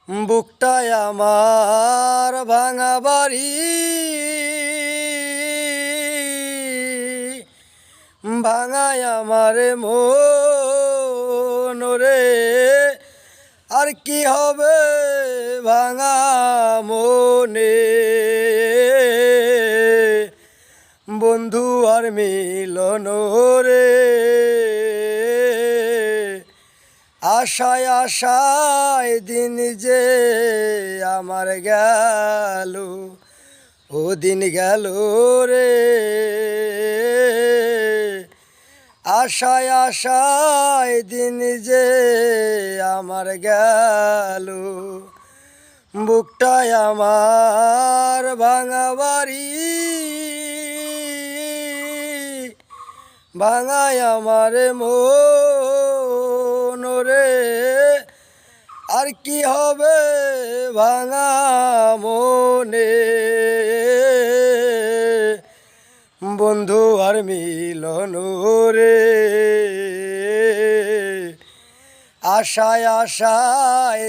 বুকটায় আমার ভাঙা বাড়ি, ভাঙায় আমার মন রে। আর কি হবে ভাঙা মনে, বন্ধু আর মিলন রে। আশায় আশায় দিন যে আমার গেল, ও দিন গেল রে। আশায় আশায় দিন যে আমার গেল, বুকটায় আমার ভাঙা বাড়ি, ভাঙায় আমার মন রে। আর কি হবে ভাঙা মনে, বন্ধু আর মিলন রে। আশায় আশায়